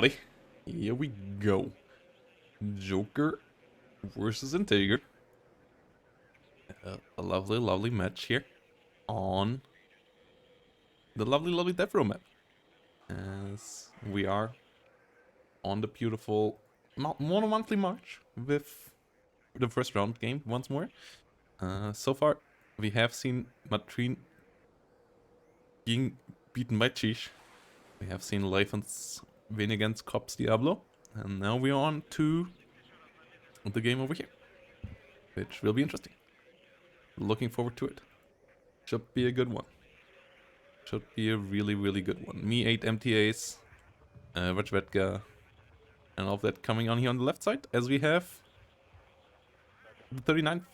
everybody. Here we go. Joker versus integ3r. A lovely, lovely match here on the lovely, lovely Death Row map. As we are on the beautiful monthly march with the first round game once more. So far, we have seen Matrine being beaten by Chish. We have seen Lathan's win against Cops Diablo. And now we're on to the game over here, which will be interesting. Looking forward to it. Should be a good one. Should be a really, really good one. Me 8 MTAs, Vajvedka, and all of that coming on here on the left side, as we have the 39th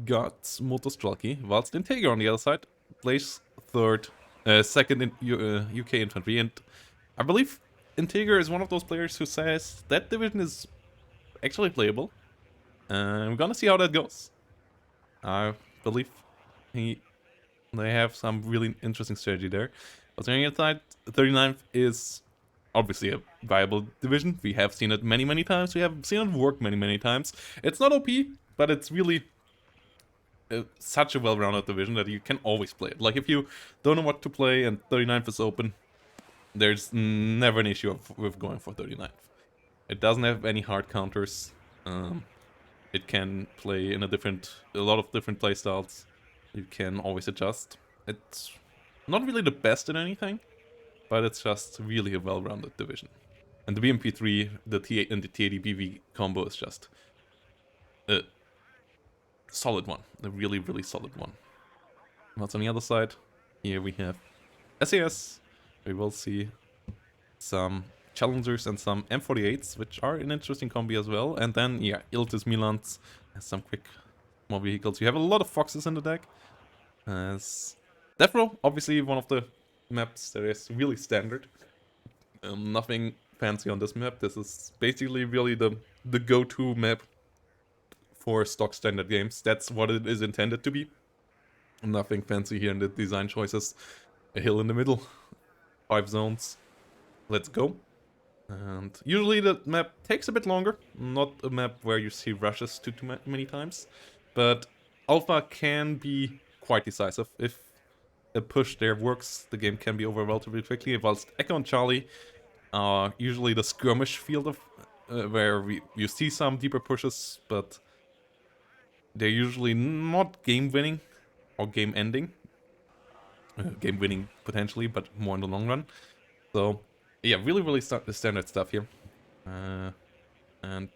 Gods Motostralki, whilst integ3r on the other side plays second in UK infantry, and I believe integ3r is one of those players who says that division is actually playable. We're gonna see how that goes. I believe they have some really interesting strategy there. But on the other side, 39th is obviously a viable division. We have seen it many, many times. We have seen it work many, many times. It's not OP, but it's really such a well-rounded division that you can always play it. Like, if you don't know what to play and 39th is open, there's never an issue with going for 39th. It doesn't have any hard counters. It can play in a lot of different playstyles. You can always adjust. It's not really the best in anything, but it's just really a well-rounded division. And the BMP3, the T8 and the TAD-BV combo is just a solid one. A really, really solid one. What's on the other side? Here we have SAS. We will see some Challengers and some M48s, which are an interesting combi as well. And then, yeah, Iltis Milans has some quick more vehicles. You have a lot of Foxes in the deck. As Death Row, obviously one of the maps that is really standard. Nothing fancy on this map. This is basically really the go-to map for stock standard games. That's what it is intended to be. Nothing fancy here in the design choices. A hill in the middle. 5 zones. Let's go. And usually the map takes a bit longer. Not a map where you see rushes too many times. But Alpha can be quite decisive. If a push there works, the game can be over relatively quickly. Whilst Echo and Charlie are usually the skirmish field of where you see some deeper pushes, but they're usually not game-winning or game-ending. Game-winning potentially, but more in the long run. So yeah, really, really standard stuff here. And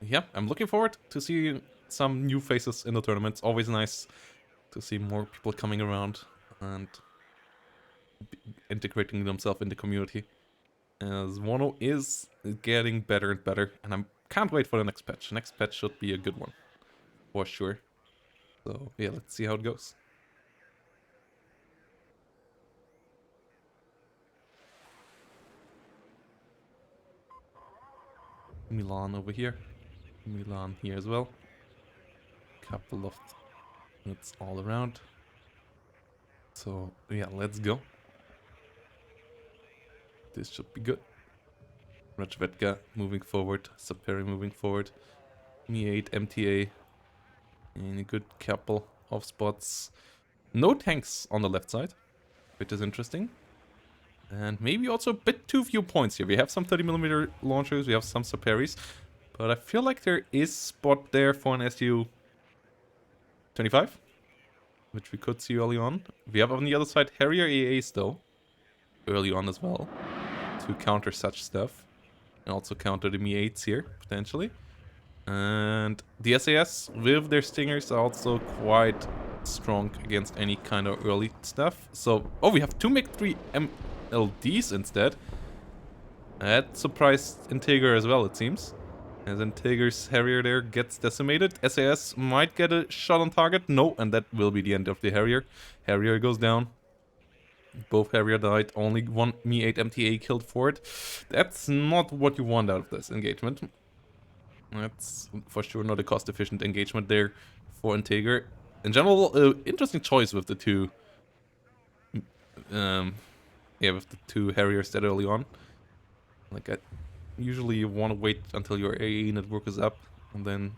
yeah, I'm looking forward to see some new faces in the tournament. Always nice to see more people coming around and integrating themselves in the community. As WARNO is getting better and better, and I can't wait for the next patch. The next patch should be a good one, for sure. So yeah, let's see how it goes. Milan over here. Milan here as well. Couple of units all around. So yeah, let's go. This should be good. Rajvetka moving forward. Saperi moving forward. Me 8 MTA. In a good couple of spots. No tanks on the left side, which is interesting. And maybe also a bit too few points here. We have some 30mm launchers, we have some Saperis, but I feel like there is spot there for an SU-25, which we could see early on. We have on the other side Harrier AAs though, early on as well, to counter such stuff. And also counter the Me-8s here, potentially. And the SAS, with their Stingers, are also quite strong against any kind of early stuff. So, oh, we have 2 MiG-3 LDs instead. That surprised integ3r as well, it seems. As integ3r's Harrier there gets decimated. SAS might get a shot on target. No, and that will be the end of the Harrier. Harrier goes down. Both Harrier died. Only one Me-8 MTA killed for it. That's not what you want out of this engagement. That's for sure not a cost-efficient engagement there for integ3r. In general, interesting choice with the two with the two Harriers that early on. Like, Usually you want to wait until your AA network is up and then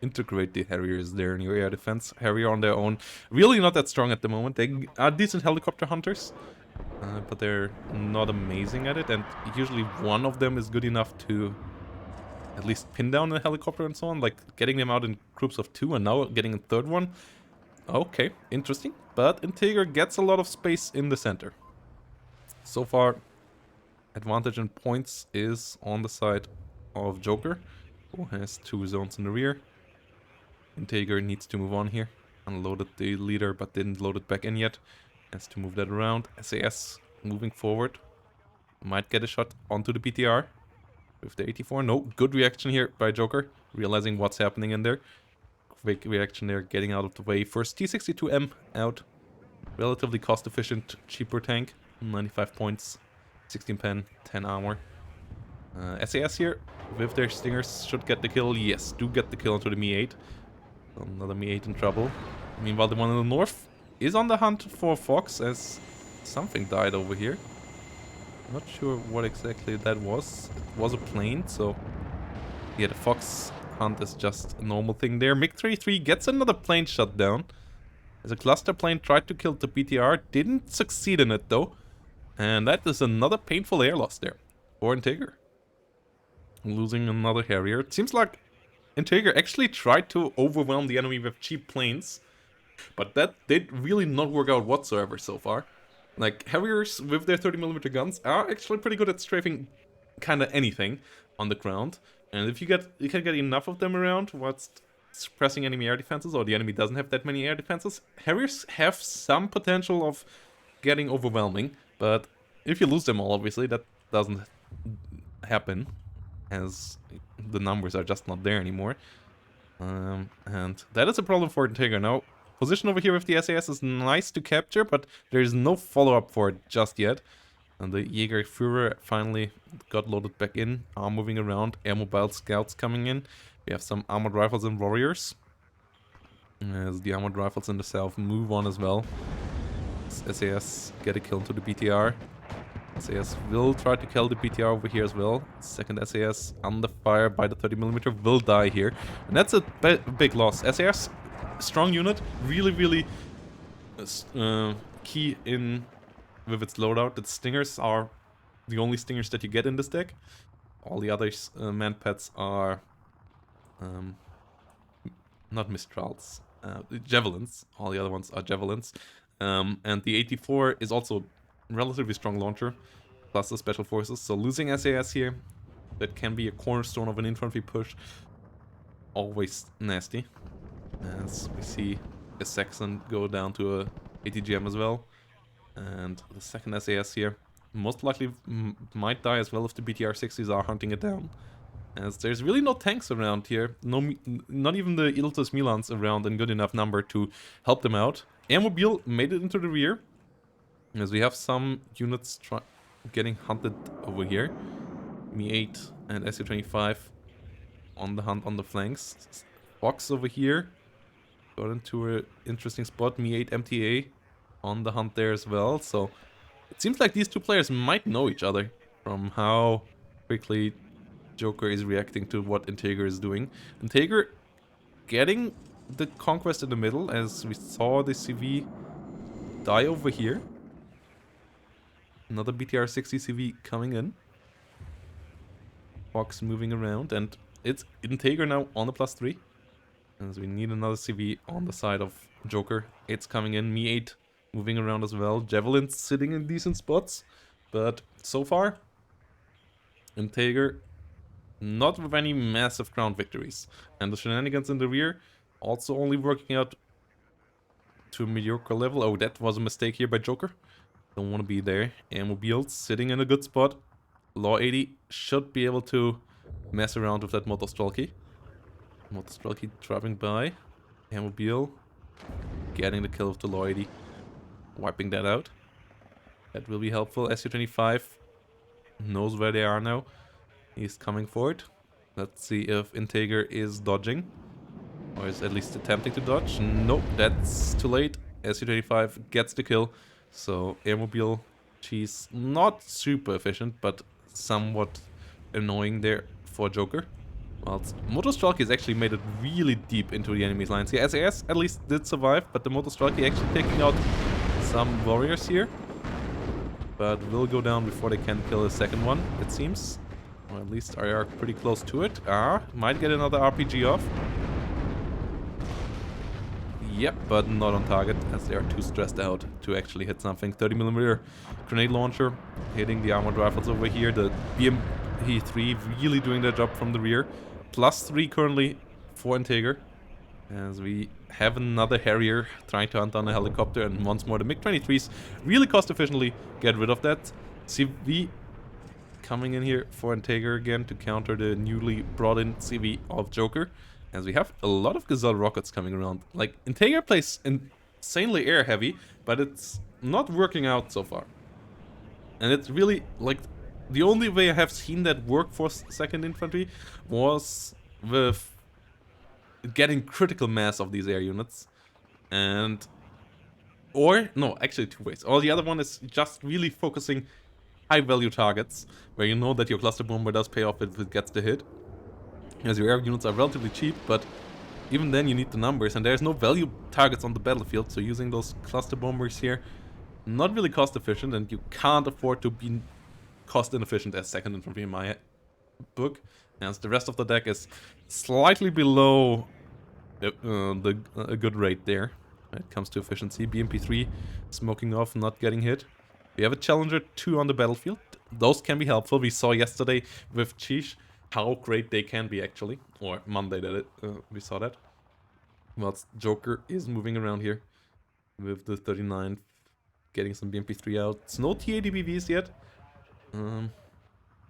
integrate the Harriers there in your air defense. Harrier on their own, really not that strong at the moment. They are decent helicopter hunters, but they're not amazing at it, and usually one of them is good enough to at least pin down a helicopter and so on, like getting them out in groups of 2 and now getting a third one. Okay, interesting. But integ3r gets a lot of space in the center. So far, advantage in points is on the side of Joker, who has 2 zones in the rear. integ3r needs to move on here. Unloaded the leader, but didn't load it back in yet. Has to move that around. SAS moving forward. Might get a shot onto the PTR with the 84. No, good reaction here by Joker, realizing what's happening in there. Quick reaction there, getting out of the way. First T-62M out. Relatively cost efficient, cheaper tank. 95 points, 16 pen, 10 armor. SAS here with their stingers should get the kill. Yes, do get the kill onto the Mi-8. Another Mi-8 in trouble. Meanwhile, the one in the north is on the hunt for Fox, as something died over here. Not sure what exactly that was. It was a plane, so yeah, the Fox hunt is just a normal thing there. MiG-33 gets another plane shot down. As a cluster plane tried to kill the PTR, didn't succeed in it though. And that is another painful air loss there for integ3r. Losing another Harrier. It seems like integ3r actually tried to overwhelm the enemy with cheap planes, but that did really not work out whatsoever so far. Like, Harriers with their 30mm guns are actually pretty good at strafing kinda anything on the ground. And if you can get enough of them around whilst suppressing enemy air defenses, or the enemy doesn't have that many air defenses, Harriers have some potential of getting overwhelming. But if you lose them all, obviously, that doesn't happen, as the numbers are just not there anymore. And that is a problem for integ3r now. Position over here with the SAS is nice to capture, but there is no follow-up for it just yet. And the Jokertard finally got loaded back in, are moving around, air mobile scouts coming in. We have some armored rifles and warriors, as the armored rifles in the south move on as well. SAS get a kill to the BTR. SAS will try to kill the BTR over here as well. Second SAS under fire by the 30mm will die here. And that's a big loss. SAS, strong unit, really key in with its loadout. The stingers are the only stingers that you get in this deck. All the other man pets are not Mistrals, javelins. All the other ones are javelins. And the 84 is also relatively strong launcher, plus the special forces. So losing SAS here, that can be a cornerstone of an infantry push. Always nasty. As we see a Saxon go down to a ATGM as well. And the second SAS here most likely might die as well if the BTR-60s are hunting it down. As there's really no tanks around here. No, not even the Iltus Milans around in good enough number to help them out. Airmobile made it into the rear, as we have some units getting hunted over here. Mi-8 and Su-25 on the hunt on the flanks. Fox over here got into an interesting spot. Mi-8 MTA on the hunt there as well. So it seems like these two players might know each other from how quickly Joker is reacting to what integ3r is doing. integ3r getting the conquest in the middle, as we saw the CV die over here. Another BTR-60 CV coming in. Fox moving around, and it's integ3r now on the +3. As we need another CV on the side of Joker. It's coming in. Mi-8 moving around as well. Javelins sitting in decent spots. But so far, integ3r not with any massive ground victories. And the shenanigans in the rear also only working out to a mediocre level. Oh, that was a mistake here by Joker. Don't want to be there. Airmobiles sitting in a good spot. Law 80 should be able to mess around with that Motostrelki. Motostrelki driving by. Airmobile getting the kill of the Law 80. Wiping that out. That will be helpful. Su-25 knows where they are now. He's coming forward. Let's see if integ3r is dodging. Or is at least attempting to dodge. Nope, that's too late. Su-25 gets the kill. So Airmobile, she's not super efficient, but somewhat annoying there for Joker. Whilst Motostralky has actually made it really deep into the enemy's lines here. SAS at least did survive, but the Motostralky actually taking out some warriors here. But will go down before they can kill the second one, it seems. Or at least are pretty close to it. Might get another RPG off. Yep, but not on target, as they are too stressed out to actually hit something. 30mm grenade launcher hitting the armored rifles over here. The BMP3 really doing their job from the rear. +3 currently for integ3r, as we have another Harrier trying to hunt down a helicopter, and once more the MiG-23s really cost efficiently get rid of that. CV coming in here for integ3r again to counter the newly brought in CV of Joker, as we have a lot of Gazelle rockets coming around. Like, integ3r plays insanely air heavy, but it's not working out so far. And it's really, like, the only way I have seen that work for 2nd Infantry was with getting critical mass of these air units. And... or, no, actually 2 ways. Or the other one is just really focusing high value targets, where you know that your cluster bomber does pay off if it gets the hit. As your air units are relatively cheap, but even then you need the numbers, and there's no value targets on the battlefield, so using those cluster bombers here, not really cost efficient, and you can't afford to be cost inefficient as 2nd Infantry in my book, as the rest of the deck is slightly below a good rate there when it comes to efficiency. BMP3 smoking off, not getting hit. We have a Challenger 2 on the battlefield. Those can be helpful. We saw yesterday with Cheesh how great they can be, actually. Or Monday that we saw that. Whilst Joker is moving around here with the 39th, getting some BMP3 out. It's no TADBVs yet.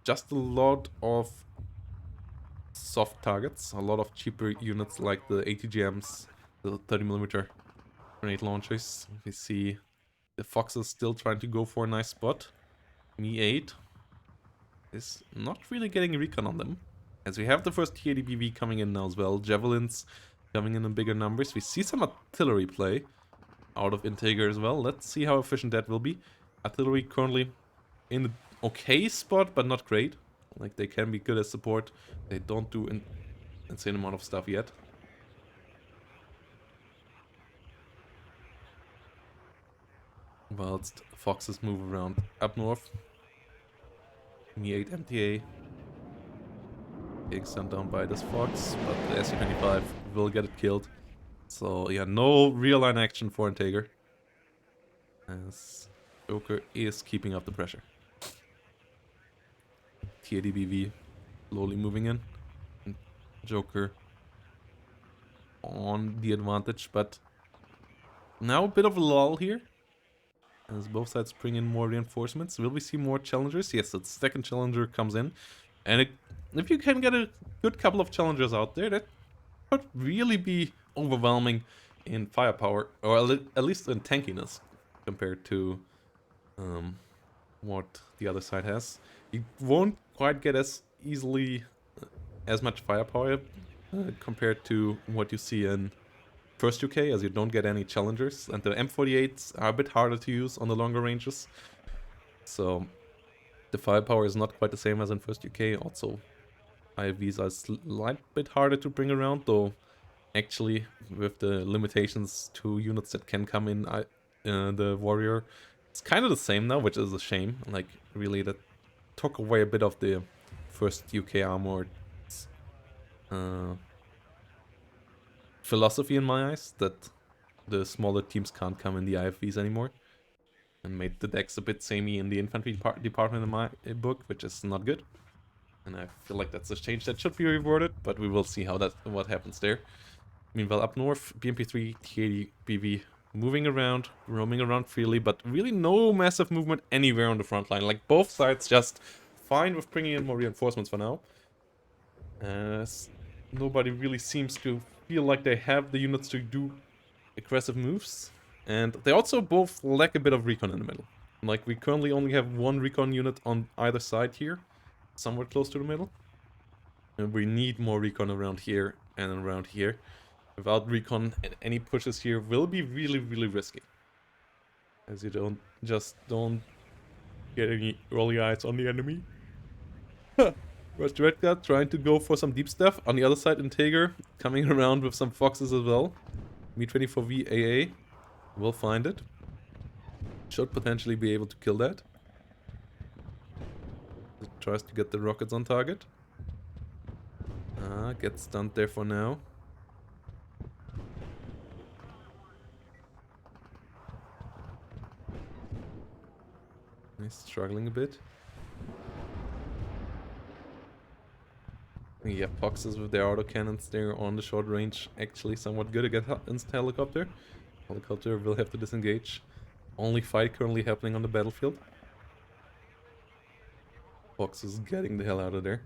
Just a lot of soft targets, a lot of cheaper units like the ATGMs, the 30mm grenade launchers. We see the Foxes still trying to go for a nice spot. Me-8 is not really getting a recon on them, as we have the first TADBV coming in now as well. Javelins coming in bigger numbers. We see some artillery play out of integ3r as well. Let's see how efficient that will be. Artillery currently in the okay spot, but not great. Like, they can be good as support. They don't do an insane amount of stuff yet. Whilst Foxes move around up north. Me-8 MTA getting sent down by this Fox, but the SU-25 will get it killed. So yeah, no real line action for integ3r, as Joker is keeping up the pressure. TADBV slowly moving in. And Joker on the advantage, but now a bit of a lull here, as both sides bring in more reinforcements. Will we see more challengers? Yes, the second challenger comes in, and if you can get a good couple of challengers out there, that could really be overwhelming in firepower, or at least in tankiness, compared to what the other side has. You won't quite get as easily as much firepower compared to what you see in first UK, as you don't get any challengers, and the M48s are a bit harder to use on the longer ranges. So the firepower is not quite the same as in first UK. Also, IFVs are a slight bit harder to bring around, though actually with the limitations to units that can come in the warrior, it's kind of the same now, which is a shame. Like, really, that took away a bit of the first UK armored philosophy in my eyes, that the smaller teams can't come in the IFVs anymore, and made the decks a bit samey in the infantry department in my book, which is not good. And I feel like that's a change that should be rewarded, but we will see what happens there. Meanwhile, up north, BMP3, TADBV moving around, roaming around freely, but really no massive movement anywhere on the front line. Like, both sides just fine with bringing in more reinforcements for now, as nobody really seems to feel like they have the units to do aggressive moves. And they also both lack a bit of recon in the middle. Like, we currently only have one recon unit on either side here, somewhere close to the middle. And we need more recon around here and around here. Without recon, any pushes here will be really, really risky, as you don't get any early eyes on the enemy. Red Guard trying to go for some deep stuff. On the other side, integ3r coming around with some foxes as well. Me-24V AA will find it. Should potentially be able to kill that. It tries to get the rockets on target. Gets stunned there for now. He's struggling a bit. Yeah, Foxes with their autocannons there on the short range actually somewhat good against helicopter. Helicopter will have to disengage. Only fight currently happening on the battlefield. Fox is getting the hell out of there.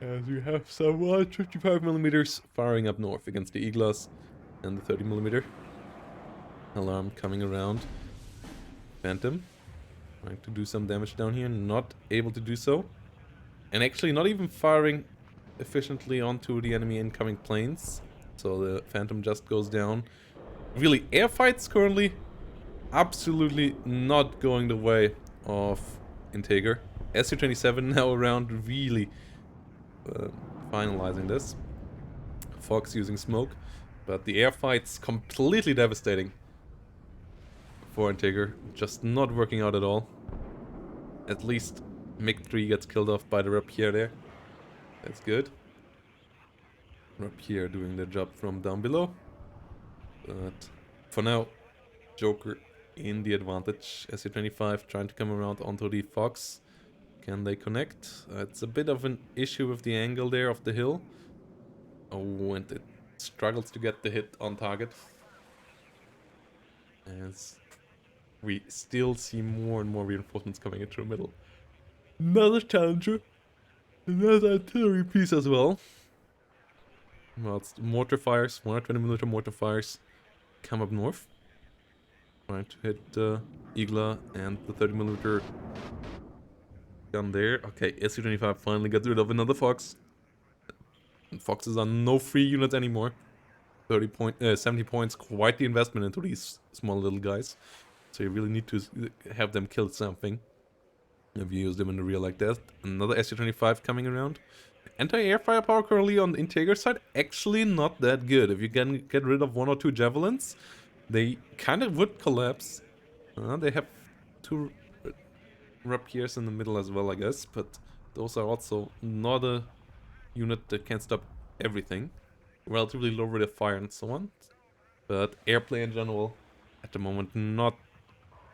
As you have some 55mm firing up north against the Eaglas and the 30mm. Alarm coming around. Phantom trying to do some damage down here, not able to do so. And actually not even firing efficiently onto the enemy incoming planes. So the Phantom just goes down. Really, air fights currently absolutely not going the way of integ3r. Su-27 now around, really finalizing this. Fox using smoke, but the air fights completely devastating for integ3r. Just not working out at all. At least MiG-3 gets killed off by the Rapier there. That's good. Rapier doing the job from down below. But for now, Joker in the advantage. Su-25 trying to come around onto the Fox. Can they connect? It's a bit of an issue with the angle there of the hill. Oh, and it struggles to get the hit on target. As we still see more and more reinforcements coming into the middle. Another Challenger. Another artillery piece as well. Well, it's mortar fires, 120mm mortar fires come up north. Trying to hit the Eagla and the 30mm gun there. Okay, Su-25 finally got rid of another Fox. And Foxes are no free units anymore. 70 points, quite the investment into these small little guys. So you really need to have them kill something if you use them in the real like that. Another Su-25 coming around. Anti-air firepower currently on the integ3r side, actually not that good. If you can get rid of 1 or 2 javelins, they kind of would collapse. They have 2 rapiers in the middle as well, I guess, but those are also not a unit that can stop everything. Relatively low rate of fire and so on. But airplay in general, at the moment, not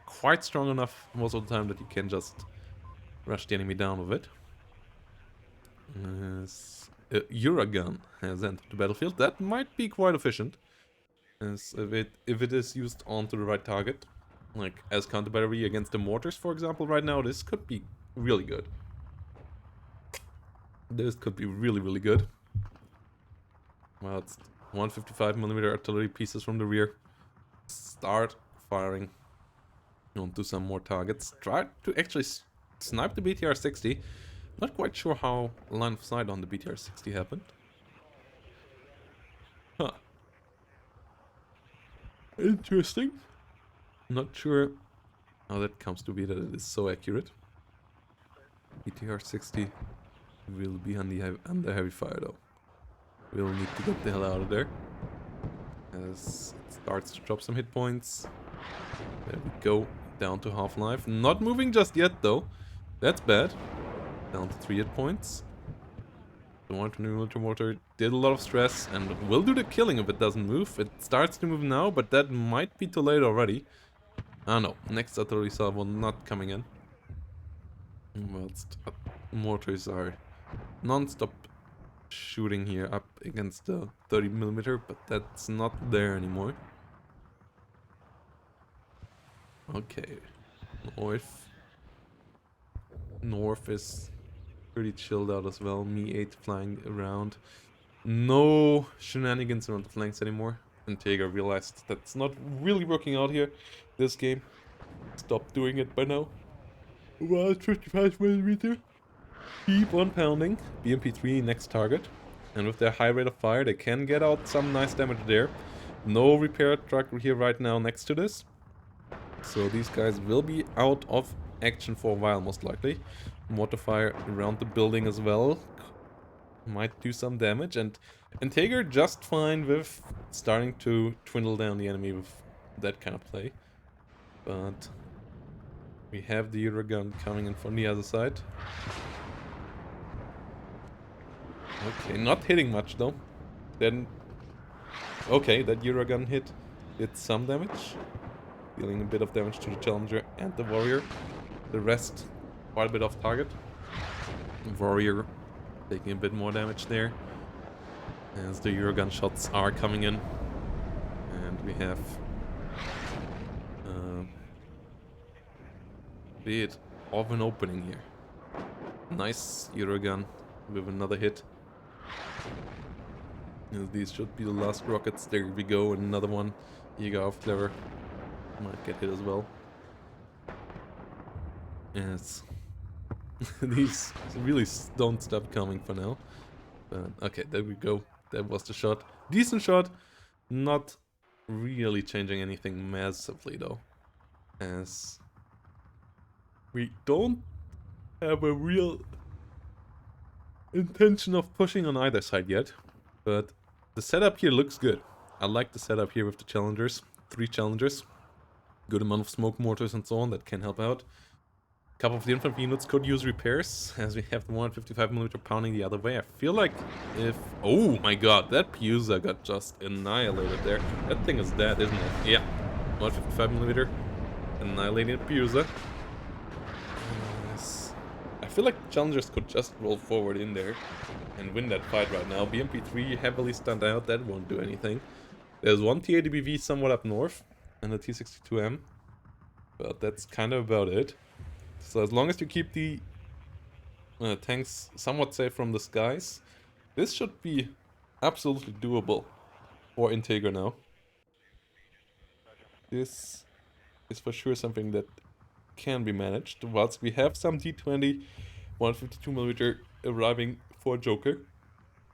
quite strong enough most of the time that you can just rush the enemy down with it. Uragun has entered the battlefield. That might be quite efficient, as if it is used onto the right target, like as counter battery against the mortars, for example. Right now, this could be really good. This could be really good. Well, it's 155mm artillery pieces from the rear. Start firing onto some more targets. Try to actually snipe the BTR-60. Not quite sure how line of sight on the BTR-60 happened. Huh. Interesting. Not sure how that comes to be that it is so accurate. BTR-60 will be under heavy fire though. We'll need to get the hell out of there. As it starts to drop some hit points. There we go. Down to half-life. Not moving just yet though. That's bad. Down to 3 hit points. The 120mm mortar did a lot of stress and will do the killing if it doesn't move. It starts to move now, but that might be too late already. Ah no, next artillery salvo not coming in. Whilst mortars are non-stop shooting here up against the 30mm, but that's not there anymore. Okay, north is pretty chilled out as well. Me-8 flying around. No shenanigans around the flanks anymore. integ3r realized that's not really working out here. This game. Stop doing it by now. Well, 55mm. Keep on pounding. BMP-3 next target. And with their high rate of fire, they can get out some nice damage there. No repair truck here right now next to this. So these guys will be out of action for a while, most likely. Mortar fire around the building as well might do some damage, and integ3r just fine with starting to dwindle down the enemy with that kind of play. But we have the gun coming in from the other side. Okay, not hitting much though. Then, okay, that gun did some damage, dealing a bit of damage to the challenger and the warrior. The rest quite a bit off target. Warrior taking a bit more damage there as the gun shots are coming in, and we have a bit of an opening here. Nice gun with another hit. These should be the last rockets. There we go, and another one. Clever might get hit as well. Yes. These really don't stop coming for now. But okay, there we go. That was the shot. Decent shot. Not really changing anything massively though, as we don't have a real intention of pushing on either side yet. But the setup here looks good. I like the setup here with the challengers. 3 challengers. Good amount of smoke mortars and so on that can help out. A couple of the infantry units could use repairs, as we have the 155mm pounding the other way. I feel like if... Oh my god, that Pusa got just annihilated there. That thing is dead, isn't it? Yeah. 155mm annihilating Pusa. Yes. I feel like challengers could just roll forward in there and win that fight right now. BMP3 heavily stunned out, that won't do anything. There's one TADBV somewhat up north, and a T62M. But that's kind of about it. So as long as you keep the tanks somewhat safe from the skies, this should be absolutely doable for integ3r now. This is for sure something that can be managed, whilst we have some D20 152mm arriving for Joker.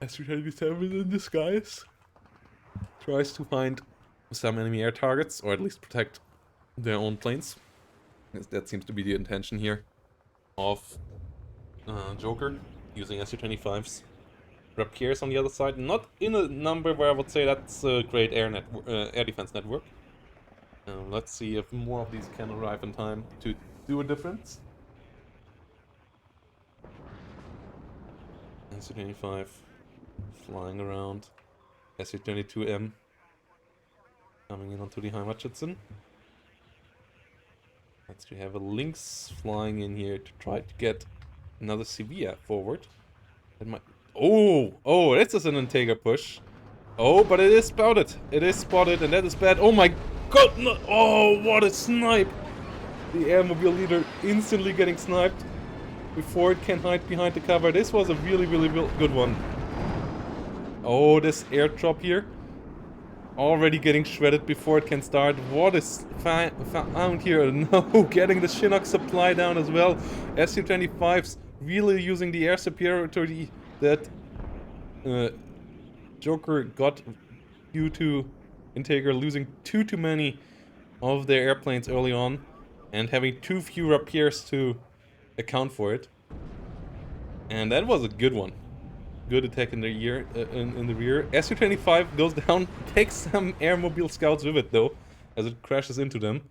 S377 in the skies tries to find some enemy air targets, or at least protect their own planes. That seems to be the intention here of Joker, using Su-25s. Rapiers on the other side, not in a number where I would say that's a great air defense network. Let's see if more of these can arrive in time to do a difference. Su-25 flying around. Su-22M coming in onto the Heimatschützen. Next we have a Lynx flying in here to try to get another Sevilla forward. That might... Oh, this is an integ3r push. Oh, but it is spotted. It is spotted, and that is bad. Oh my god! No. Oh, what a snipe! The airmobile leader instantly getting sniped before it can hide behind the cover. This was a really good one. Oh, this airdrop here. Already getting shredded before it can start. What is found here? No, getting the Chinook supply down as well. Su-25s really using the air superiority that Joker got due to integ3r losing too many of their airplanes early on and having too few Rapiers to account for it. And that was a good one. Good attack in the rear. Su-25 goes down, takes some airmobile scouts with it though, as it crashes into them.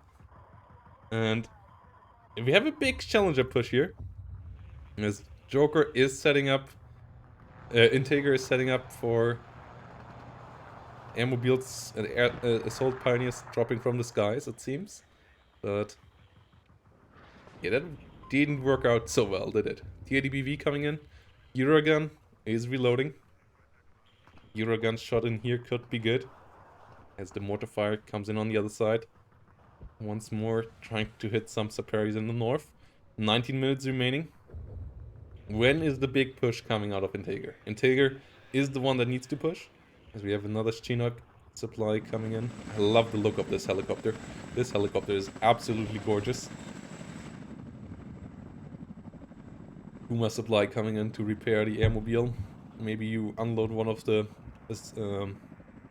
And we have a big challenger push here, as Joker is setting up, integ3r is setting up for airmobiles and assault pioneers dropping from the skies, it seems. But yeah, that didn't work out so well, did it? TADBV coming in, Gun is reloading. Gun shot in here could be good, as the mortar fire comes in on the other side. Once more, trying to hit some Saparis in the north. 19 minutes remaining. When is the big push coming out of integ3r? integ3r is the one that needs to push, as we have another Chinook supply coming in. I love the look of this helicopter. This helicopter is absolutely gorgeous. Puma supply coming in to repair the airmobile. Maybe you unload one of the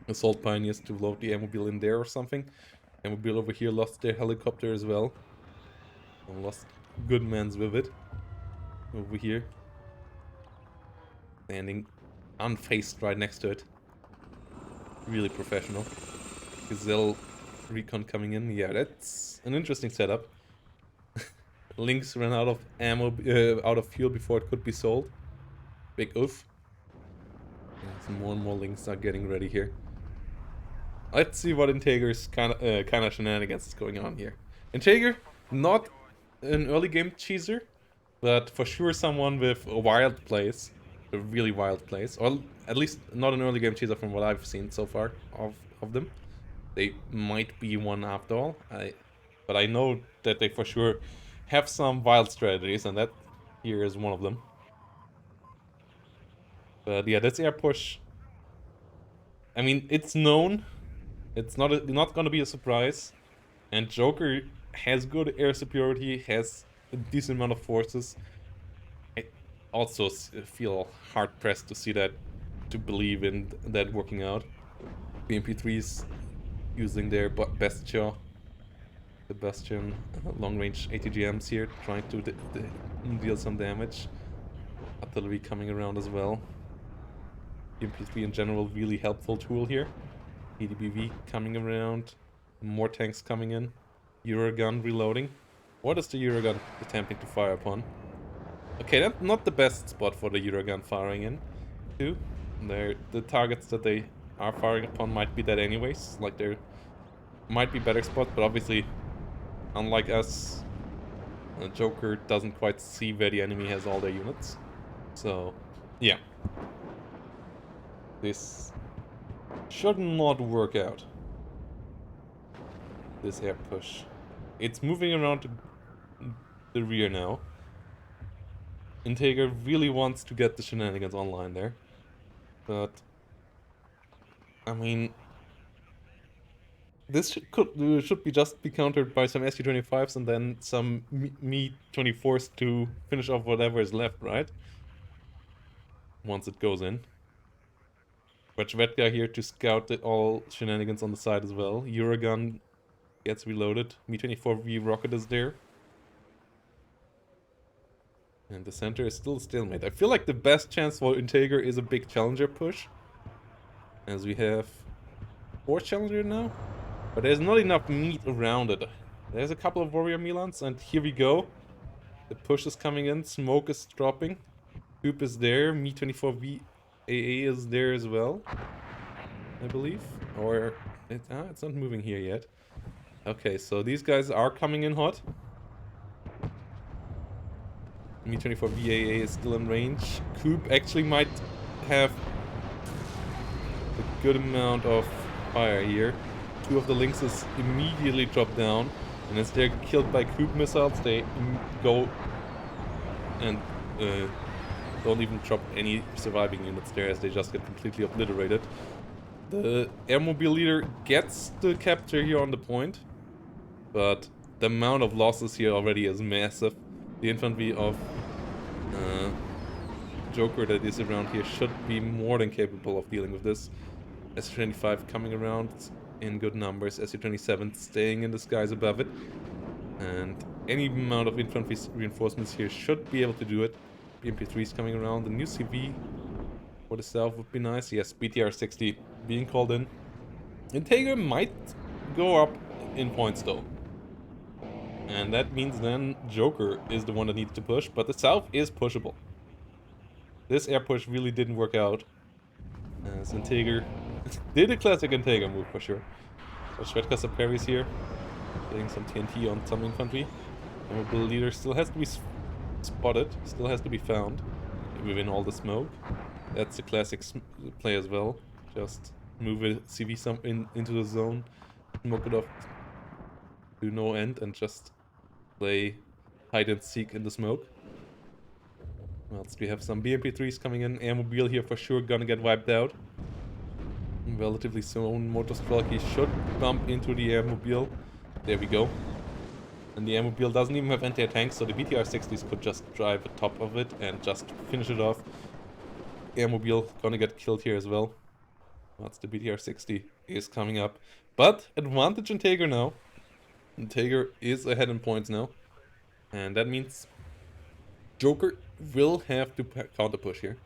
assault pioneers to load the airmobile in there or something. Airmobile over here lost their helicopter as well. And lost good mans with it. Over here. Standing unfaced right next to it. Really professional. Gazelle recon coming in. Yeah, that's an interesting setup. Lynx ran out of ammo, out of fuel before it could be sold. Big oof. And more and more Lynx are getting ready here. Let's see what integ3r's kind of shenanigans is going on here. integ3r, not an early game cheeser, but for sure someone with a wild plays, a really wild plays, or at least not an early game cheeser from what I've seen so far of them. They might be one after all, but I know that they for sure have some wild strategies, and that here is one of them. But yeah, this air push, I mean, it's known. It's not gonna be a surprise. And Joker has good air superiority, has a decent amount of forces. I also feel hard-pressed to see that, to believe in that working out. BMP3s using their Bastion, the Bastion long-range ATGMs here, trying to deal some damage. Artillery coming around as well. BMP3 in general, really helpful tool here. EDBV coming around. More tanks coming in. Eurogun reloading. What is the Eurogun attempting to fire upon? Okay, that's not the best spot for the Eurogun firing in. Too. The targets that they are firing upon might be that anyways. Like, there might be better spots, but obviously, unlike us, Joker doesn't quite see where the enemy has all their units. So, yeah. This should not work out. This air push. It's moving around to the rear now. integ3r really wants to get the shenanigans online there. But, I mean, this should be just be countered by some SU-25s and then some Me-24s to finish off whatever is left, right? Once it goes in. Vetka here to scout all shenanigans on the side as well. Eurogun gets reloaded. Me-24V rocket is there. And the center is still stalemate. I feel like the best chance for integ3r is a big challenger push. As we have 4 challenger now. But there's not enough meat around it. There's a couple of warrior Milans, and here we go. The push is coming in, smoke is dropping. Coop is there, Me-24V AA is there as well, I believe. Or, it's not moving here yet. Okay, so these guys are coming in hot. Me-24V AA is still in range. Coop actually might have a good amount of fire here. 2 of the Lynxes immediately drop down, and as they're killed by Coop missiles, they go and don't even drop any surviving units there, as they just get completely obliterated. The airmobile leader gets the capture here on the point, but the amount of losses here already is massive. The infantry of Joker that is around here should be more than capable of dealing with this. SU-25 coming around in good numbers, SU-27 staying in the skies above it, and any amount of infantry reinforcements here should be able to do it. BMP3 is coming around. The new CV for the south would be nice. Yes, BTR-60 being called in. integ3r might go up in points though. And that means then Joker is the one that needs to push, but the south is pushable. This air push really didn't work out. As integ3r did a classic integ3r move for sure. So Shvedka Saperi's here, getting some TNT on some infantry. The leader still has to be spotted, still has to be found within all the smoke. That's a classic play as well. Just move a CV into the zone, smoke it off to no end, and just play hide and seek in the smoke. Whilst we have some BMP3s coming in, airmobile here for sure gonna get wiped out. Relatively soon, Motorstrelky should bump into the airmobile. There we go. And the airmobile doesn't even have anti-tanks, so the BTR-60s could just drive atop of it and just finish it off. Airmobile gonna get killed here as well. That's the BTR-60 is coming up. But advantage integ3r now. integ3r is ahead in points now. And that means Joker will have to counter push here.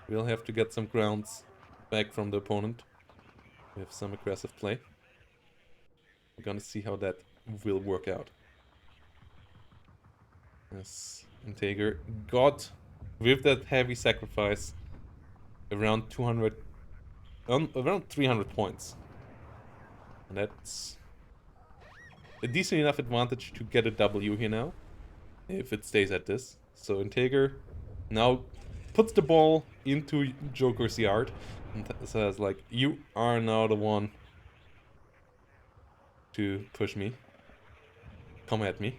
We'll have to get some grounds back from the opponent with some aggressive play. We're gonna see how that will work out. Yes, integ3r got, with that heavy sacrifice, around 200, around 300 points. And that's a decent enough advantage to get a W here now, if it stays at this. So integ3r now puts the ball into Joker's yard and says like, you are now the one to push me. Come at me.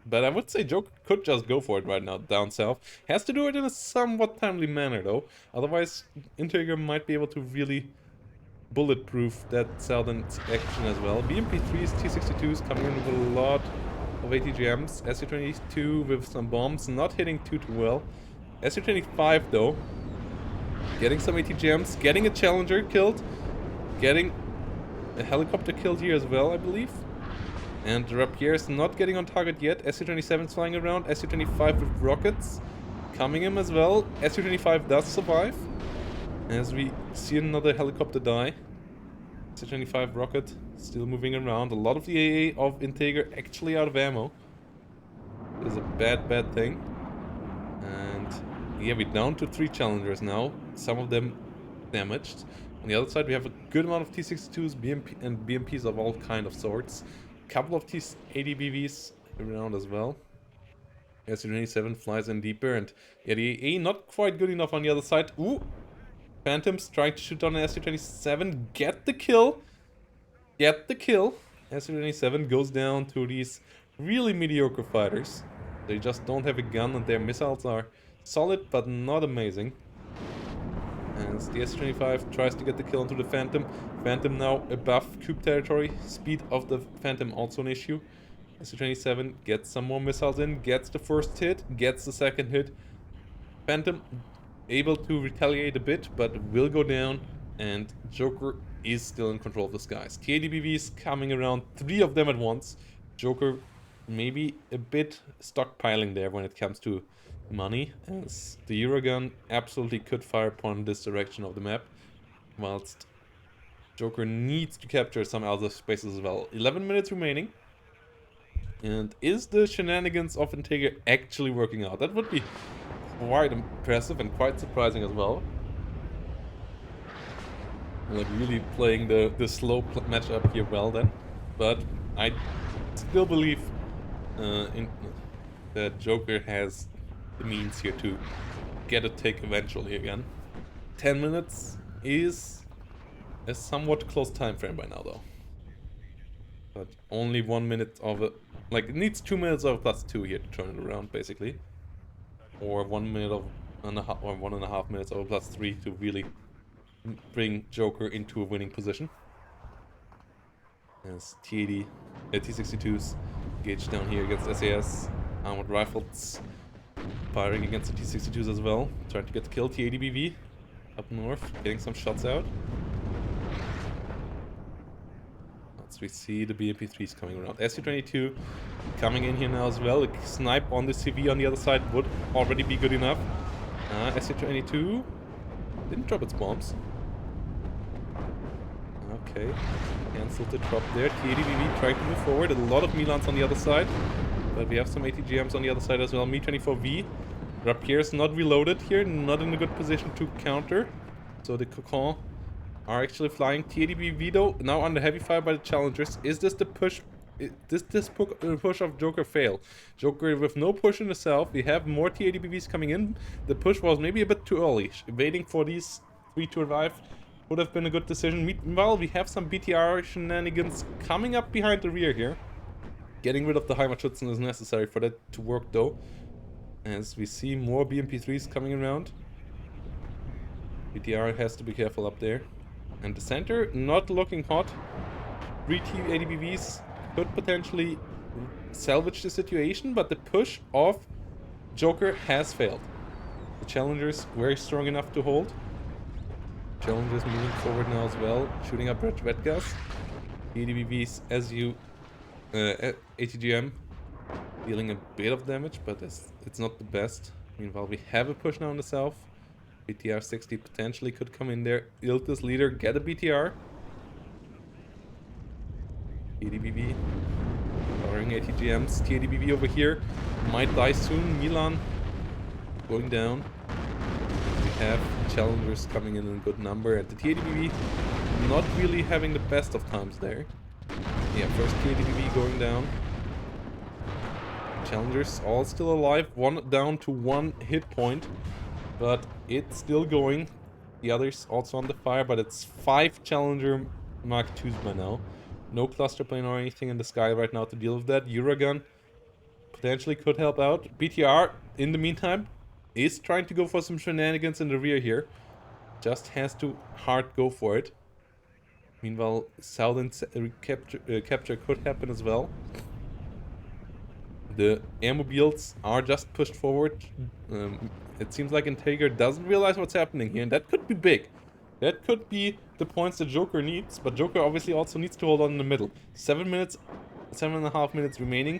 But I would say Joker could just go for it right now down south. Has to do it in a somewhat timely manner though. Otherwise, integ3r might be able to really bulletproof that southern action as well. BMP3s, T62s coming in with a lot of ATGMs. SU-22 with some bombs, not hitting too well. SU-25 though, getting some ATGMs, getting a Challenger killed, getting a helicopter killed here as well, I believe. And Rapierre's not getting on target yet. SU-27's flying around. SU-25 with rockets coming in as well. SU-25 does survive, as we see another helicopter die. SU-25 rocket still moving around. A lot of the AA of integ3r actually out of ammo. It is a bad thing. And yeah, we're down to 3 challengers now. Some of them damaged. On the other side, we have a good amount of T-62s, BMP and BMPs of all kind of sorts. Couple of T-80BVs around as well. SU-27 flies in deeper, and yeah, the AA not quite good enough on the other side. Ooh! Phantoms trying to shoot down an SU-27. Get the kill! Get the kill! SU-27 goes down to these really mediocre fighters. They just don't have a gun, and their missiles are solid, but not amazing. As the SU-25 tries to get the kill onto the Phantom. Phantom now above cube territory. Speed of the Phantom also an issue. SU-27 gets some more missiles in, gets the first hit, gets the second hit. Phantom able to retaliate a bit, but will go down, and Joker is still in control of the skies. T-80BVs coming around, 3 of them at once. Joker maybe a bit stockpiling there when it comes to money, as the Eurogun absolutely could fire upon this direction of the map, whilst Joker needs to capture some other spaces as well. 11 minutes remaining. And is the shenanigans of integ3r actually working out? That would be quite impressive and quite surprising as well. Like really playing the slow matchup here well then. But I still believe that Joker has the means here to get a take eventually again. 10 minutes is a somewhat close time frame by now though. But only 1 minute of a... like, it needs 2 minutes of +2 here to turn it around, basically. Or 1 minute of... or 1.5 minutes of a +3 to really bring Joker into a winning position. As T-80, T-62s engaged down here against SAS. Armored rifles firing against the T-62s as well. Trying to get the kill. T-80BV up north, getting some shots out. As we see the BMP3s coming around. SU-22 coming in here now as well. A snipe on the CV on the other side would already be good enough. SU-22 didn't drop its bombs. Okay, cancelled the drop there. T-80BV trying to move forward. A lot of Milans on the other side. But we have some ATGMs on the other side as well. Mi-24V. Rapierre's not reloaded here. Not in a good position to counter. So the Cocon are actually flying. T-80BV though, now under heavy fire by the challengers. Is this the push? Does this push of Joker fail? Joker with no push in the south. We have more T-80BVs coming in. The push was maybe a bit too early. Waiting for these 3 to arrive would have been a good decision. Meanwhile, we have some BTR shenanigans coming up behind the rear here. Getting rid of the Heimatschützen is necessary for that to work though. As we see more BMP3s coming around. BTR has to be careful up there. And the center not looking hot. 3 T-80BVs could potentially salvage the situation, but the push of Joker has failed. The challengers very strong enough to hold. Challenger's moving forward now as well, shooting up red gas. ADBVs as you ATGM dealing a bit of damage, but it's not the best. Meanwhile, we have a push now in the south. BTR 60 potentially could come in there. Iltis leader get a BTR. TADBV powering ATGMs. TADBV over here might die soon. Milan going down. We have challengers coming in good number, and the TADBV not really having the best of times there. Yeah, first TADBV going down. Challengers all still alive, one down to 1 hit point, but it's still going. The others also on the fire, but it's 5 Challenger Mark IIs by now. No cluster plane or anything in the sky right now to deal with that. Uragan potentially could help out. BTR, in the meantime, is trying to go for some shenanigans in the rear here. Just has to hard go for it. Meanwhile, Southern capture could happen as well. The airmobiles are just pushed forward. It seems like integ3r doesn't realize what's happening here, and that could be big. That could be the points that Joker needs, but Joker obviously also needs to hold on in the middle. 7.5 minutes remaining,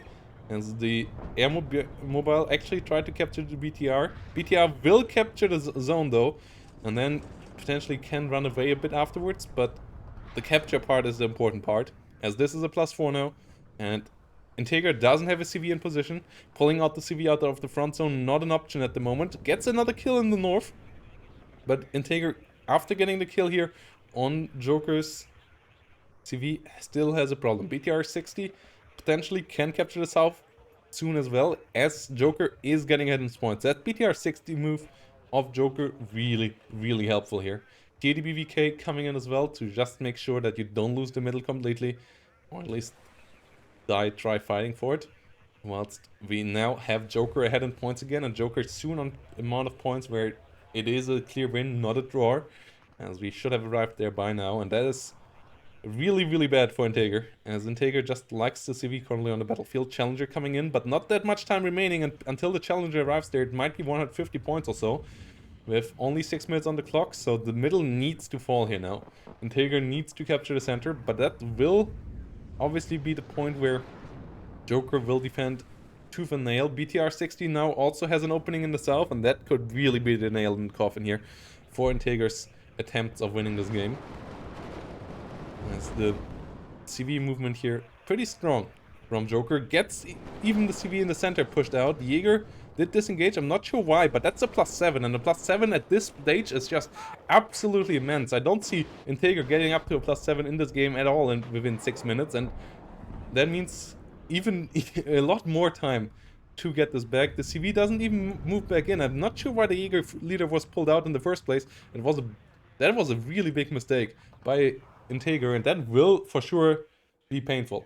as the airmobile actually tried to capture the BTR. BTR will capture the zone though, and then potentially can run away a bit afterwards, but the capture part is the important part, as this is a +4 now, and integ3r doesn't have a CV in position. Pulling out the CV out of the front zone, not an option at the moment. Gets another kill in the north. But integ3r, after getting the kill here on Joker's CV, still has a problem. BTR 60 potentially can capture the south soon as well, as Joker is getting ahead in points. That BTR 60 move of Joker really helpful here. TADBVK coming in as well to just make sure that you don't lose the middle completely, or at least try fighting for it. Whilst we now have Joker ahead in points again, and Joker soon on amount of points where it is a clear win, not a draw, as we should have arrived there by now, and that is really bad for integ3r, as integ3r just likes the CV currently on the battlefield. Challenger coming in, but not that much time remaining, and until the Challenger arrives there, it might be 150 points or so, with only 6 minutes on the clock, so the middle needs to fall here now. integ3r needs to capture the center, but that will obviously be the point where Joker will defend tooth and nail. BTR 60 now also has an opening in the south, and that could really be the nail in the coffin here for integ3r's attempts of winning this game. As the CV movement here pretty strong from Joker. Gets even the CV in the center pushed out. Jaeger did disengage. I'm not sure why, but that's a +7, and a +7 at this stage is just absolutely immense. I don't see integ3r getting up to a +7 in this game at all within 6 minutes, and that means even a lot more time to get this back. The CV doesn't even move back in. I'm not sure why the Jaeger leader was pulled out in the first place. That was a really big mistake by integ3r, and that will for sure be painful.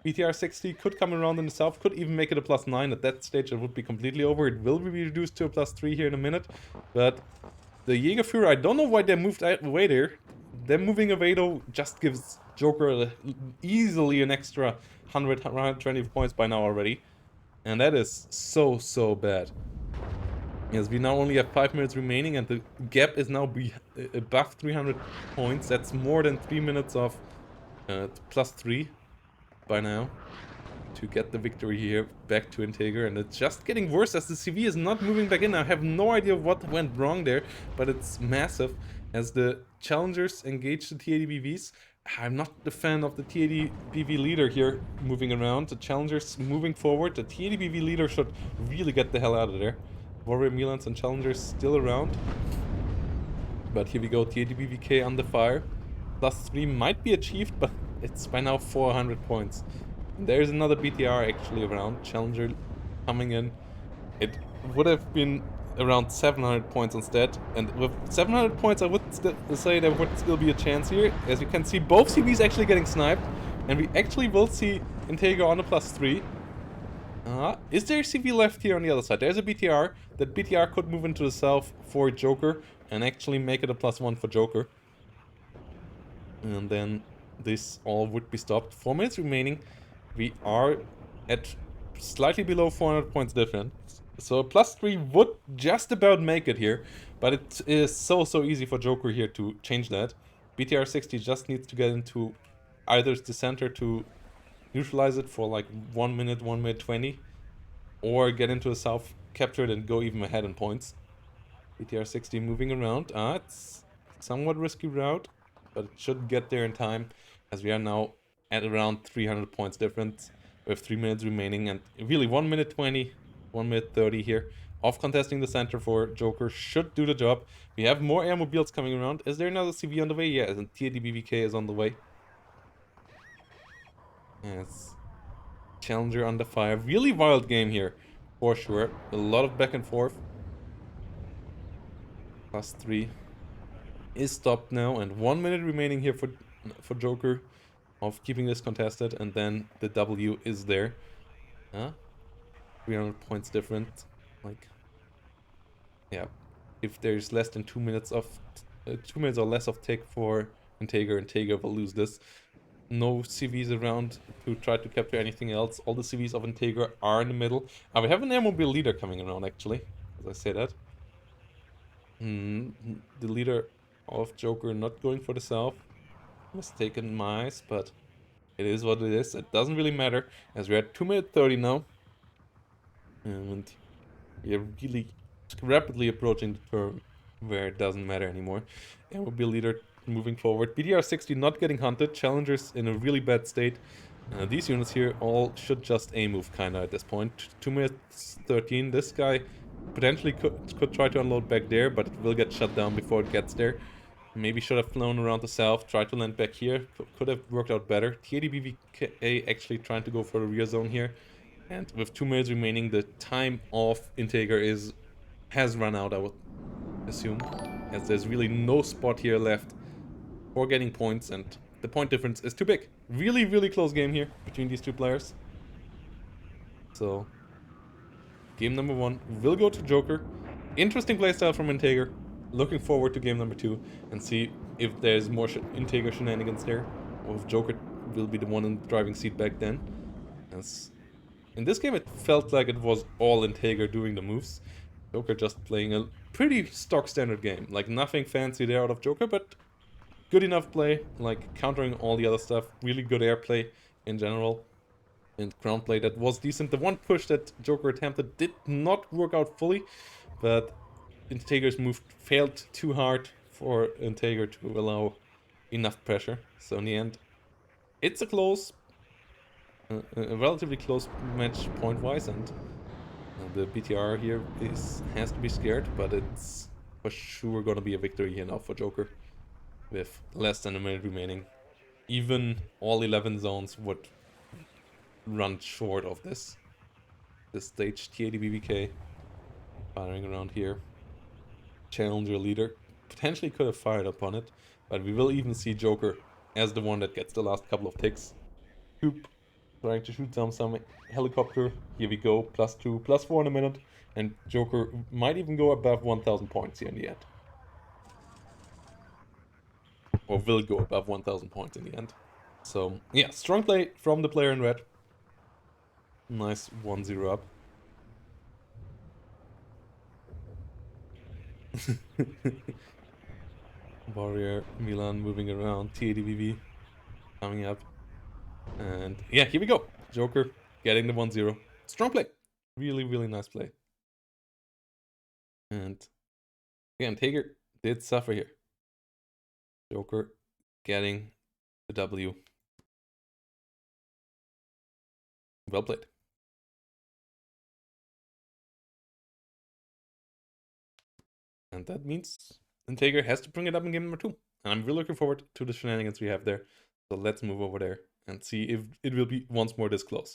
BTR 60 could come around in the south, could even make it a +9. At that stage it would be completely over. It will be reduced to a +3 here in a minute, but the Jägerführer, I don't know why they moved away there. Them moving away though just gives Joker easily an extra 120 points by now already, and that is so bad. Yes, we now only have 5 minutes remaining, and the gap is now above 300 points. That's more than 3 minutes of +3 by now to get the victory here back to integ3r, and it's just getting worse as the CV is not moving back in. I have no idea what went wrong there, but it's massive as the challengers engage the TADBVs. I'm not the fan of the TADBV leader here moving around. The challengers moving forward. The TADBV leader should really get the hell out of there. Warrior Milans and challengers still around, but here we go. TADBVK under fire. +3 might be achieved, but it's by now 400 points. And there's another BTR actually around. Challenger coming in. It would have been around 700 points instead. And with 700 points, I would say there would still be a chance here. As you can see, both CVs actually getting sniped. And we actually will see integ3r on a +3. Is there a CV left here on the other side? There's a BTR. That BTR could move into the south for Joker and actually make it a +1 for Joker. And then this all would be stopped. 4 minutes remaining. We are at slightly below 400 points difference. So a +3 would just about make it here, but it is so easy for Joker here to change that. BTR60 just needs to get into either the center to neutralize it for like 1 minute, 1 minute 20, or get into the south, capture it, and go even ahead in points. BTR60 moving around. It's somewhat risky route, but it should get there in time, as we are now at around 300 points difference with 3 minutes remaining, and really 1 minute 20, 1 minute 30 here. Off contesting the center for Joker should do the job. We have more airmobiles coming around. Is there another CV on the way? Yeah, and TADBVK is on the way. Yes. Challenger under fire. Really wild game here, for sure. A lot of back and forth. +3 is stopped now, and 1 minute remaining here for Joker of keeping this contested, and then the W is there. 300 points different. Like, yeah, if there's less than 2 minutes of 2 minutes or less of take for integ3r will lose this. No CVs around to try to capture anything else. All the CVs of integ3r are in the middle. We have an airmobile leader coming around, actually, as I say that. The leader of Joker not going for the south. Mistaken my eyes, but it is what it is. It doesn't really matter, as we're at 2 minute 30 now. And we are really rapidly approaching the turn where it doesn't matter anymore. Airmobile leader moving forward. BTR60 not getting hunted. Challengers in a really bad state. These units here all should just A-move kinda at this point. 2 minutes 13. This guy potentially could try to unload back there, but it will get shut down before it gets there. Maybe should have flown around the south, tried to land back here. Could have worked out better. TADBVK actually trying to go for the rear zone here. And with 2 minutes remaining, the time of integ3r has run out, I would assume. As there's really no spot here left for getting points, and the point difference is too big. Really close game here between these two players. So, game number 1 will go to Joker. Interesting playstyle from integ3r. Looking forward to game number 2 and see if there's more integ3r shenanigans there, or if Joker will be the one in the driving seat back then. As in this game, it felt like it was all integ3r doing the moves. Joker just playing a pretty stock standard game. Like, nothing fancy there out of Joker, but good enough play, like countering all the other stuff. Really good airplay in general. And ground play that was decent. The one push that Joker attempted did not work out fully, but integ3r's move failed too hard for integ3r to allow enough pressure. So in the end, it's a close, a relatively close match point-wise, and the BTR here has to be scared, but it's for sure gonna be a victory here now for Joker with less than a minute remaining. Even all 11 zones would run short of this stage. TADBVK firing around here. Challenger leader potentially could have fired upon it, but we will even see Joker as the one that gets the last couple of ticks. Coop trying to shoot some helicopter. Here we go, +2, +4 in a minute, and Joker might even go above 1000 points here in the end. Or will go above 1000 points in the end. So, yeah, strong play from the player in red. Nice 1-0 up. Warrior, Milan moving around, TADBV coming up. And yeah, here we go. Joker getting the 1-0. Strong play. Really nice play. And again, integ3r did suffer here. Joker getting the W. Well played. And that means integ3r has to bring it up in game number 2. And I'm really looking forward to the shenanigans we have there. So let's move over there and see if it will be once more this close.